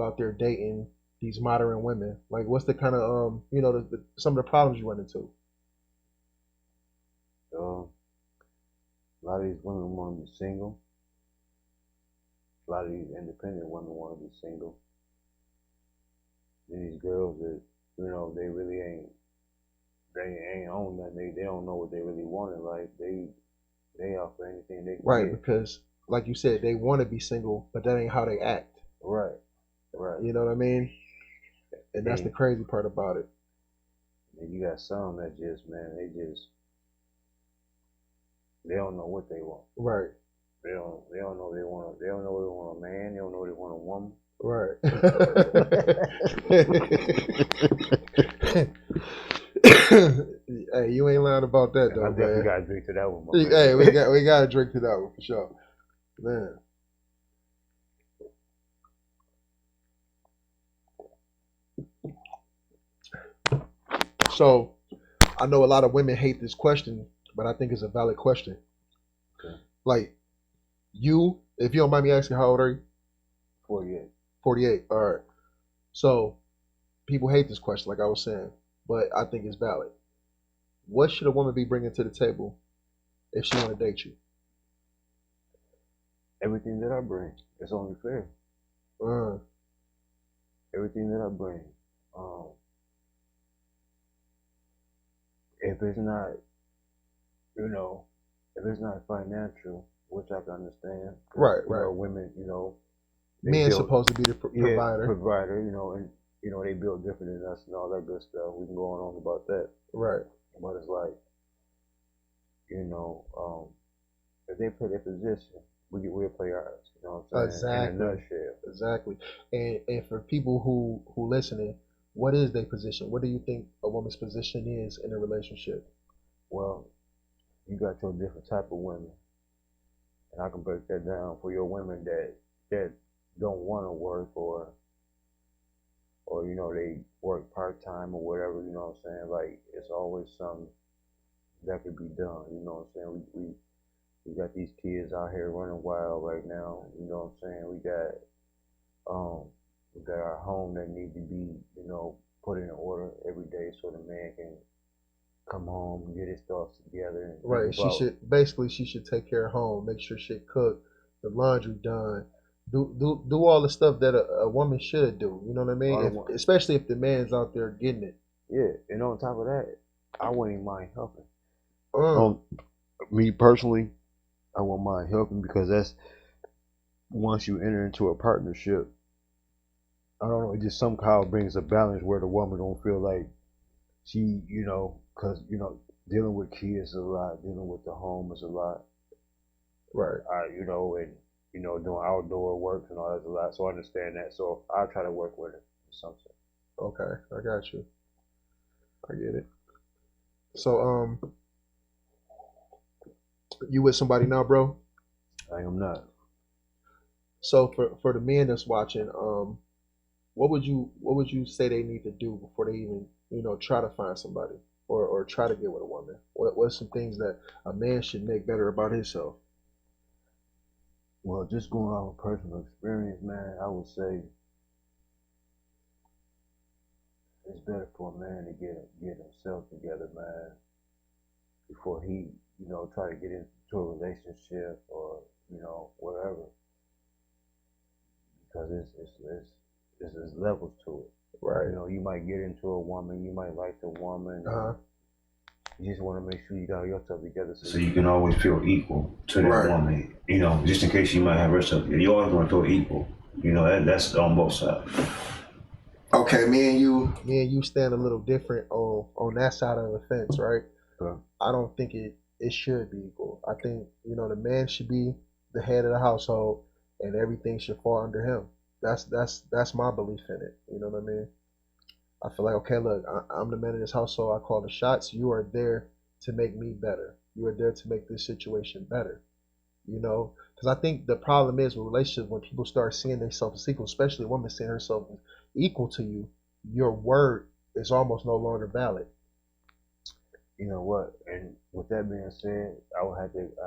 out there dating these modern women? Like, what's the kind of some of the problems you run into? So a lot of these women want to be single. A lot of these independent women want to be single. And these girls that they really ain't on that. They don't know what they really want in life. They offer anything they can Right, get. because like you said, they want to be single, but that ain't how they act. Right, right. You know what I mean? And that's the And crazy part about it. and you got some that just man, they don't know what they want. Right, They don't know they don't know they want a man. They don't know they want a woman. right. Hey, you ain't lying about that And I though, definitely man. got to drink to that one, my Hey, man. we got to drink to that one for sure, man. So I know a lot of women hate this question, but I think it's a valid question. Okay. Like you, if you don't mind me asking, how old are you? 48. 48. All right. So people hate this question, like I was saying, but I think it's valid. What should a woman be bringing to the table if she want to date you? Everything that I bring, it's only fair. Uh, Everything that I bring. Um, if it's not, you know, if it's not financial, which I can understand, because right, right. women, they Men's build, supposed to be the yeah, provider. provider, and they build different than us and all that good stuff. We can go on about that, Right. but it's like, you know, um, if they play their position, we'll play ours. You know what I'm saying? In a Exactly. nutshell. Exactly. And for people who listening, what is their position? What do you think a woman's position is in a relationship? Well, you got your different type of women, and I can break that down for your women that don't want to work or they work part time or whatever. You know what I'm saying? Like it's always something that could be done. You know what I'm saying? We got these kids out here running wild right now. You know what I'm saying? Um we got our home that need to be put in order every day so the man can come home and get his thoughts together and think Right. about. She should take care of home, make sure shit cooked, the laundry done, do all the stuff that a woman should do. You know what I mean? All the If one, especially if the man's out there getting it. yeah. And on top of that, I wouldn't mind helping. Uh, Um, Me personally, I wouldn't mind helping because that's once you enter into a partnership, I don't know, it just somehow brings a balance where the woman don't feel like she, because dealing with kids is a lot, dealing with the home is a lot, right. and doing outdoor work and all that's a lot. So I understand that. So I'll try to work with it in some sense. Okay. I got you. I get it. So you with somebody now, bro? I am not. So for the men that's watching, what would you say they need to do before they even try to find somebody or try to get with a woman? What's some things that a man should make better about himself? Well, just going off of personal experience, man, I would say it's better for a man to get himself together, man, before he, try to get into a relationship or whatever, because it's levels to it. Right. You might get into a woman, you might like the woman, Uh and huh. you just want to make sure you got yourself together So you can always feel equal to that Right. woman. Just in case you might have herself, you always want to feel equal. That's on both sides. Okay, me and you stand a little different on that side of the fence, right? Okay. I don't think it should be equal. I think the man should be the head of the household, and everything should fall under him. That's my belief in it. You know what I mean? I feel like, okay, look, I'm the man of this household. I call the shots. You are there to make me better. You are there to make this situation better. Because I think the problem is with relationships when people start seeing themselves as equal, especially a woman seeing herself as equal to you, your word is almost no longer valid. You know what? And with that being said, I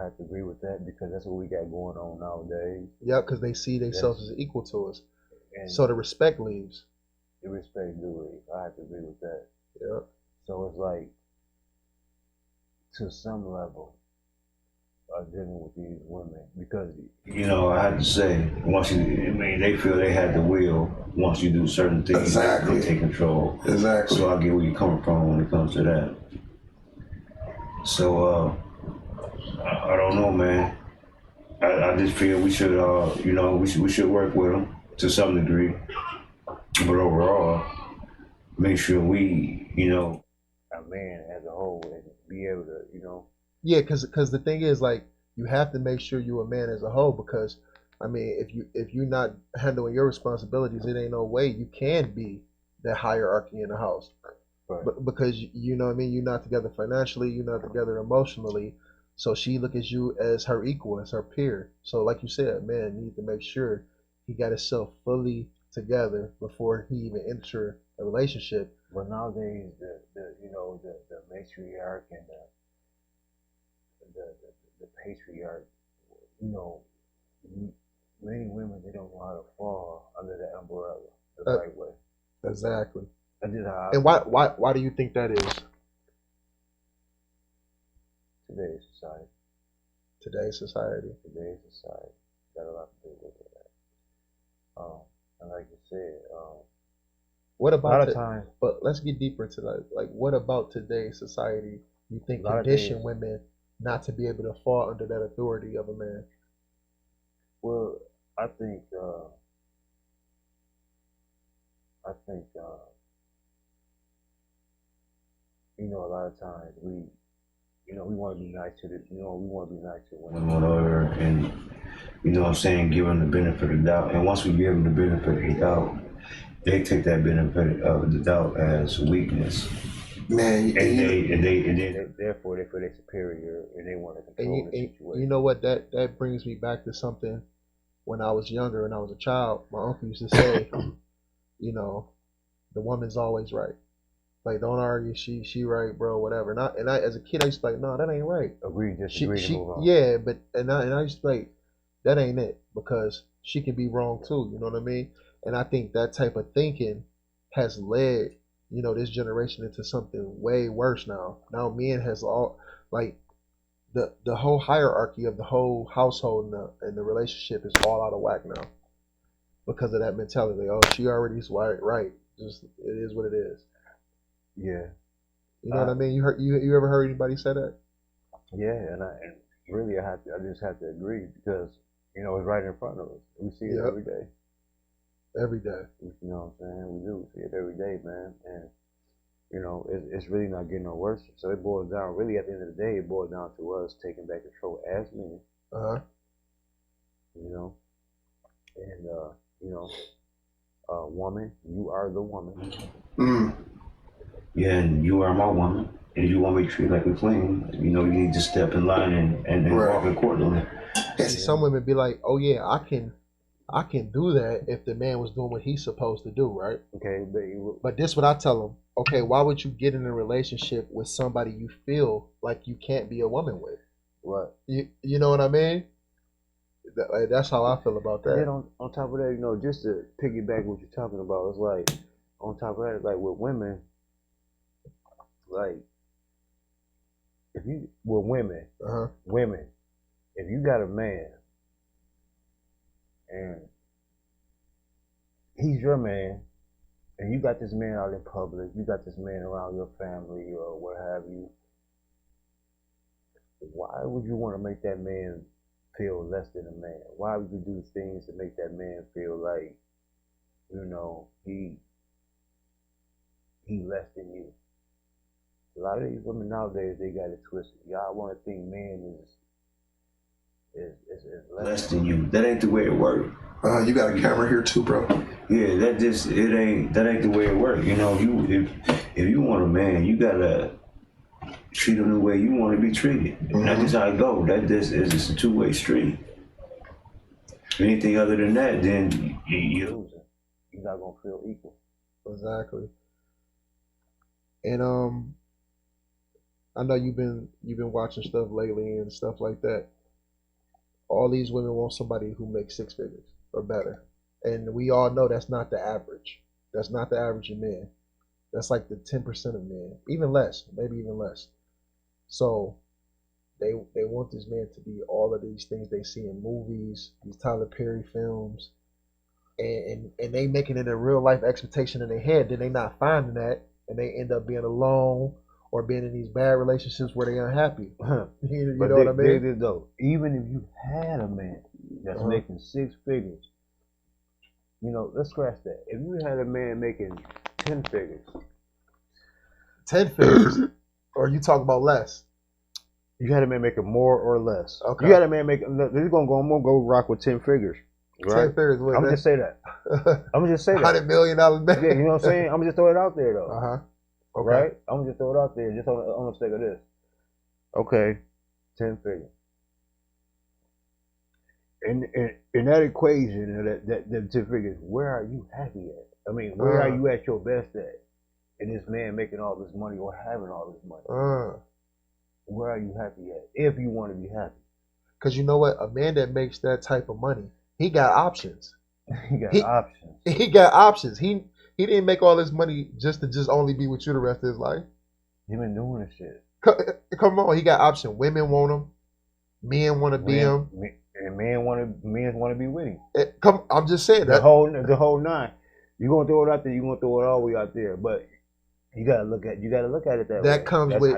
have to agree with that because that's what we got going on nowadays. Yeah, because they see That's themselves as equal to us. and So the respect leaves. the respect do leave. I have to agree with that. Yeah. So it's like, to some level, dealing with these women because You know, I have to say, once you, I mean, they feel they had the will. Once you do certain things, Exactly. they take control. Exactly. So I get where you're coming from when it comes to that. So I don't know, man. I just feel we should, you know, we should work with them to some degree, but overall, make sure we, you know, a man as a whole and be able to, Yeah, because the thing is, like, you have to make sure you're a man as a whole. Because I mean, if you're not handling your responsibilities, it ain't no way you can be that hierarchy in the house. but But because you know what I mean, you're not together financially, you're not together emotionally. So she look at you as her equal, as her peer. So like you said, man needs to make sure he got himself fully together before he even enter a relationship. but nowadays the matriarch and the patriarch, you know, many women they don't know how to fall under that umbrella the Uh, right way. exactly. That's just how I And feel why do you think that is? today's society. Today's society. Today's society got a lot to do with it. And like you said, What a lot about of times, but let's get deeper into that. Like, what about today's society you a think lot of days, condition women not to be able to fall under that authority of a man? well, I think, a lot of times we want to be nice to we want to be nice to women. whatever, and you know what I'm saying, give them the benefit of the doubt. And once we give them the benefit of the doubt, they take that benefit of the doubt as weakness, Man, Therefore, they feel they're superior and they want to And control the you situation. know what, that brings me back to something when I was younger and I was a child. My uncle used to say, you know, the woman's always right. Like, don't argue, she right, bro, whatever. And I as a kid I used to be like, no, that ain't right. Agree, disagree, and She move on. yeah, but and I used to be like, that ain't it, because she can be wrong too. You know what I mean? And I think that type of thinking has led this generation into something way worse now. Now men has all like the whole hierarchy of the whole household and the relationship is all out of whack now because of that mentality. Oh, she already is right. Just it is what it is. Yeah, You know what I, I mean? You ever heard anybody say that? yeah, and really, I just have to agree because it's right in front of us. We see it Yep, every day. every day. You know what I'm saying? We do see it every day, man. And it's really not getting no worse. So it boils down, really, at the end of the day, it boils down to us taking back control as men. Uh huh. You know, and you know, woman, you are the woman. mm, yeah, and you are my woman, and you want me to treat like a queen, you know, you need to step in line and walk right. accordingly. See, It's, Yeah. some women be like, "Oh yeah, I can do that if the man was doing what he's supposed to do, right?" Okay, but But this what I tell them. Okay, why would you get in a relationship with somebody you feel like you can't be a woman with? what? You know what I mean? That's how I feel about And then that. on top of that, just to piggyback what you're talking about, it's like on top of that, it's like with women, like if you with Uh huh. women, if you got a man and he's your man, and you got this man out in public, you got this man around your family or what have you, why would you want to make that man feel less than a man? Why would you do things to make that man feel like, he less than you? A lot of these women nowadays they got it twisted. Y'all want to think man is less Less than than you. That ain't the way it works. you got a camera here too, bro. Yeah, that ain't the way it works. You know, if you want a man, you gotta treat him the way you want to be treated. And that's just how it go. That this is it's a two-way street. Anything other than that, then you you losing. You're not gonna feel equal. Exactly. And I know you've been watching stuff lately and stuff like that. All these women want somebody who makes six figures or better. And we all know that's not the average. That's not the average of men. That's like the 10% of men, even less, maybe even less. So they want this man to be all of these things they see in movies, these Tyler Perry films, and they making it a real life expectation in their head. Then they not finding that, and they end up being alone or being in these bad relationships where they're unhappy. You But know what I mean? this though, even if you had a man that's Uh-huh. making 6 figures, let's scratch that. If you had a man making 10 figures, 10 figures, or you talk about less? you had a man making more or less. Okay. You had a man making. I'm gonna go rock with 10 figures, right? 10 figures. I'm gonna just say that. I'm gonna just say that. $100 million man. Yeah, you know what I'm saying. I'm gonna just throw it out there though. Uh huh. Okay. Right? I'm gonna just throw it out there just on the sake of this. Okay, 10 figures. In that equation, that 10 figures, where are you happy at? I mean, where are you at your best at? And this man making all this money or having all this money. Where are you happy at? If you want to be happy. Because you know what? A man that makes that type of money, he got options. He got options. He got options. He didn't make all this money just to only be with you the rest of his life. He been doing this shit. Come on, he got options. Women want him. Men want to be him. And men want to be with him. I'm just saying the whole nine. You gonna throw it out there. You gonna throw it all the way out there. But you gotta look at it that way. That comes That's with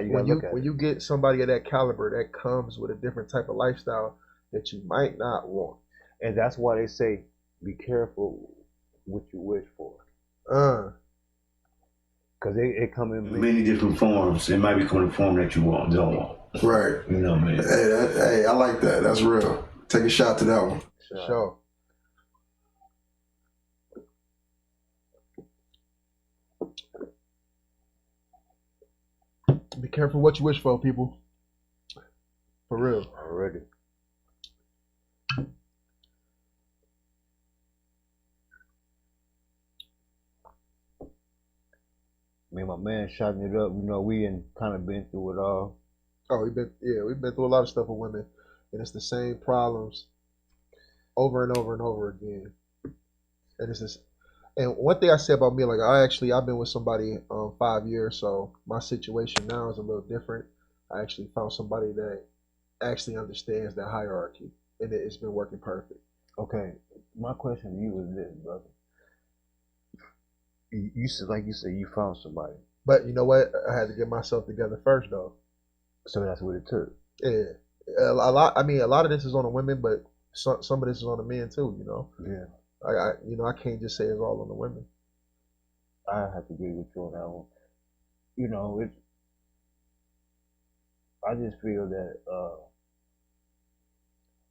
when you get somebody of that caliber. That comes with a different type of lifestyle that you might not want. And that's why they say, be careful what you wish for. Because it come in many different forms. It might become the form that you don't want. Right. You know what I mean? Hey, I like that. That's real. Take a shot to that one. Sure. Be careful what you wish for, people. For real. Already. Me and my man shotting it up. We kind of been through it all. Oh, we've been through a lot of stuff with women, and it's the same problems over and over and over again. And it's just, and one thing I say about me, like I've been with somebody 5 years, so my situation now is a little different. I actually found somebody that actually understands that hierarchy, and it's been working perfect. Okay, my question to you is this, brother. You said, like you said, you found somebody. But you know what? I had to get myself together first, though. So that's what it took. Yeah, a lot. I mean, a lot of this is on the women, but some of this is on the men too. Yeah. I can't just say it's all on the women. I have to agree with you on that one. I just feel that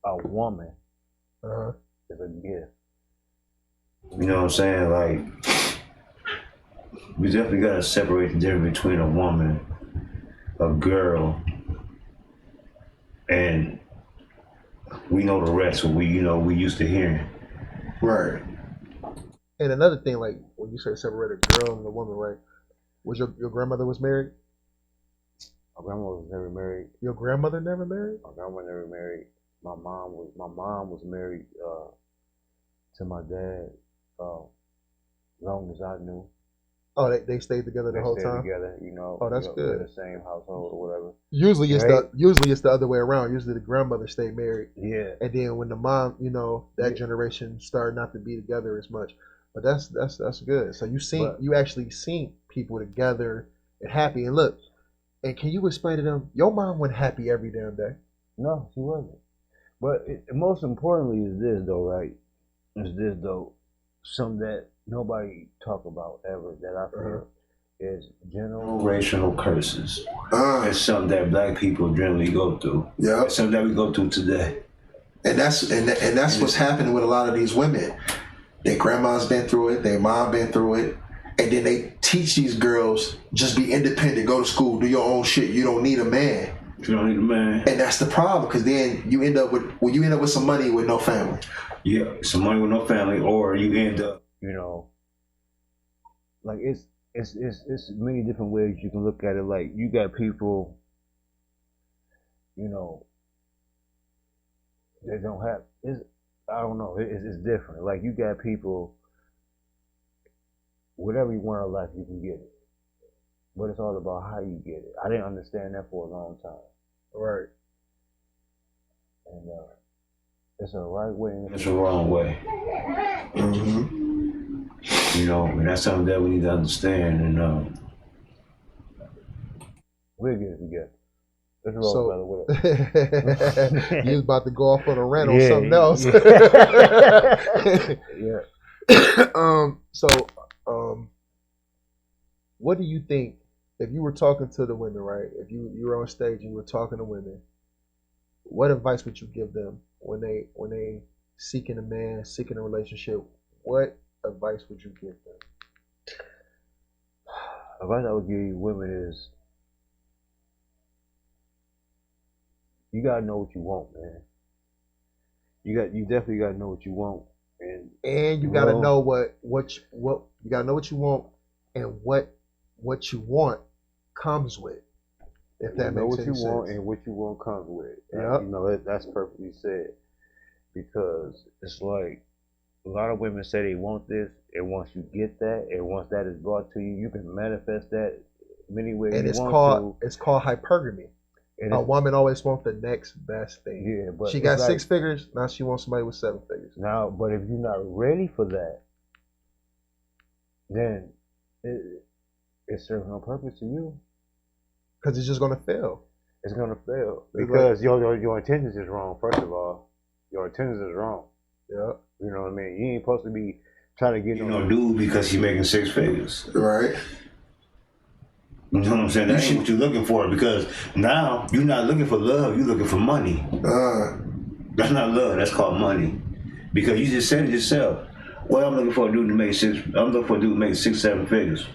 a woman is a gift. You know what I'm saying? Like, we definitely gotta separate the difference between a woman, a girl, and we know the rest. What we used to hearing. Right. And another thing, like when you say separate a girl and a woman, right? Was your grandmother was married? My grandma was never married. Your grandmother never married? My grandma never married. My mom was married to my dad long as I knew. Oh, they stayed together the whole time. Together, Oh, that's good. In the same household or whatever. Usually it's the other way around. Usually the grandmother stayed married. Yeah. And then when the mom, that generation started not to be together as much. But that's good. So you actually seen people together and happy. And look, and can you explain to them, your mom wasn't happy every damn day? No, she wasn't. But most importantly is this though, right? Something that nobody talk about ever that I feel is generational curses. It's something that black people generally go through. Yeah. It's something that we go through today. And that's what's happening with a lot of these women. Their grandma's been through it, their mom been through it, and then they teach these girls, just be independent, go to school, do your own shit. You don't need a man. You don't need a man. And that's the problem, because then you end up with some money with no family. Yeah, some money with no family, or you end up, like it's many different ways you can look at it. Like you got people, they don't have. I don't know. It's different. Like you got people, whatever you want in life, you can get it. But it's all about how you get it. I didn't understand that for a long time. Right. And it's a right way and It's the wrong way. Mm-hmm. You know, and that's something that we need to understand. And we'll get it together. Let's roll, So brother. What up? you was about to go off on a rant on Yeah, something else. Yeah. So what do you think if you were talking to the women, right? If you were on stage and you were talking to women, what advice would you give them when they seeking a man, seeking a relationship? What advice would you give them? Advice I would give you women is you gotta know what you want, man. You definitely gotta know what you want, And you gotta know what you gotta know what you want and what you want comes with. If that know makes what any you want sense. and what you want comes with it. Yep. You know that's perfectly said because it's like a lot of women say they want this, and once you get that, and once that is brought to you, you can manifest that many ways And you it's want called hypergamy. to. A woman always wants the next best thing. Yeah, but she got like, 6 figures, now she wants somebody with 7 figures. Now, but if you're not ready for that, then it serves no purpose to you. Because it's just gonna fail. It's gonna fail It's because like, your intentions is wrong. First of all, your intentions is wrong. Yeah. You know what I mean? You ain't supposed to be trying to get no dude because he's making 6 figures. Right. You know what I'm saying? That ain't what you're looking for because now you're not looking for love, you're looking for money. That's not love, that's called money. Because you just said it yourself. Well, I'm looking for a dude to make 6, 7 figures.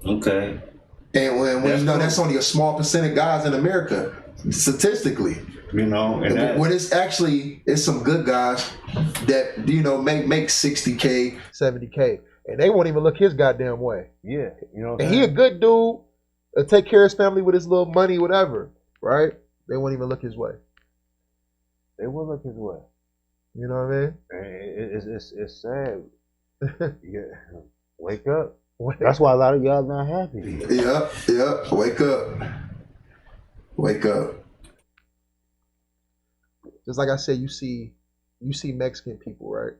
Okay. And when you know that's only a small percent of guys in America, statistically. You know, and when it's some good guys that make 60K, 70K, and they won't even look his goddamn way. Yeah, you know. And he a good dude, take care of his family with his little money, whatever. Right? They won't even look his way. They will look his way. You know what I mean? It's sad. Yeah, wake up. That's why a lot of y'all not happy. Yeah. Wake up. Just like I said, you see Mexican people, right?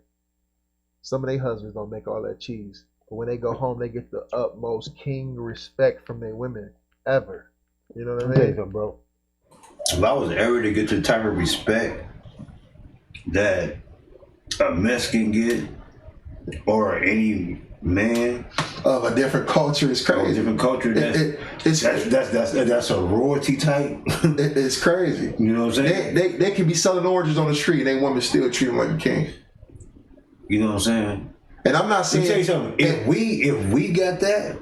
Some of their husbands don't make all that cheese, but when they go home, they get the utmost king respect from their women ever. You know what I mean, bro? If I was ever to get the type of respect that a Mexican get, or any man of a different culture, is crazy. A different culture, that's a royalty type. It's crazy. You know what I'm saying? They can be selling oranges on the street, and they women still treat them like a king. You know what I'm saying? And I'm not saying. Let me tell you something. If we got that,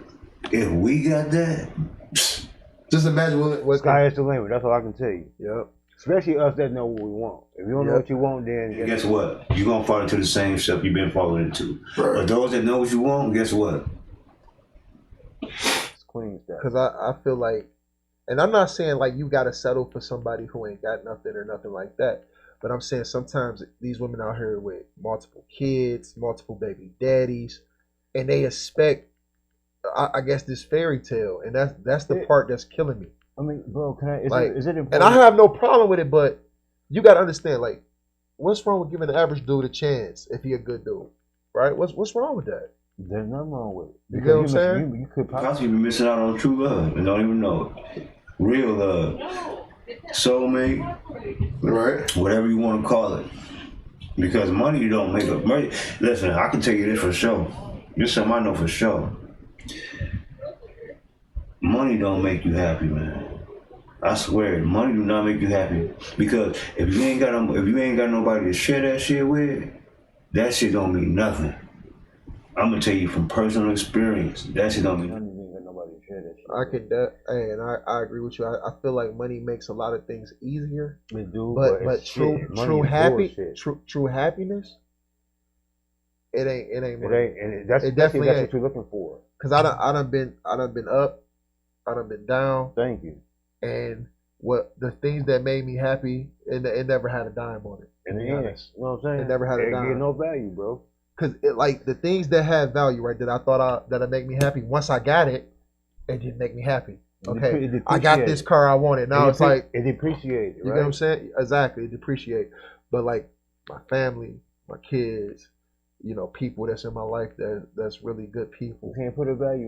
just imagine what sky is the limit. That's all I can tell you. Yep. Especially us that know what we want. If you don't know what you want, then guess what? You're gonna fall into the same stuff you've been falling into. Right. But those that know what you want, guess what? It's queen stuff. Because I feel like, and I'm not saying like you got to settle for somebody who ain't got nothing or nothing like that. But I'm saying sometimes these women out here with multiple kids, multiple baby daddies, and they expect, I guess, this fairy tale, and that's the part that's killing me. I mean, bro, is it important? And I have no problem with it, but you got to understand, like, what's wrong with giving the average dude a chance if he a good dude, right? What's wrong with that? There's nothing wrong with it. You get what I'm saying? You could possibly be missing out on true love and don't even know it. Real love, soulmate, right? Whatever you want to call it. Because money don't make up. Money. Listen, I can tell you this for sure. This is something I know for sure. Money don't make you happy, man. I swear, money do not make you happy. Because if you ain't got nobody to share that shit with, that shit don't mean nothing. I'm gonna tell you from personal experience, that shit don't mean nothing. I agree with you. I feel like money makes a lot of things easier. It do, but true happiness, it ain't money. And that's definitely what you're looking for. Cause I done been up, I done been down. Thank you. And what the things that made me happy, it never had a dime on it. In the be end, honest. you know what I'm saying? It never had a It dime. get no value, bro. Cause it, like the things that have value, right? That I thought that'd make me happy. Once I got it, it didn't make me happy. Okay, It I got this car I wanted. Now it's like it depreciated, you right? get what I'm saying? Exactly, it depreciate. But like my family, my kids, you know, people that's in my life that's really good people. You can't put a value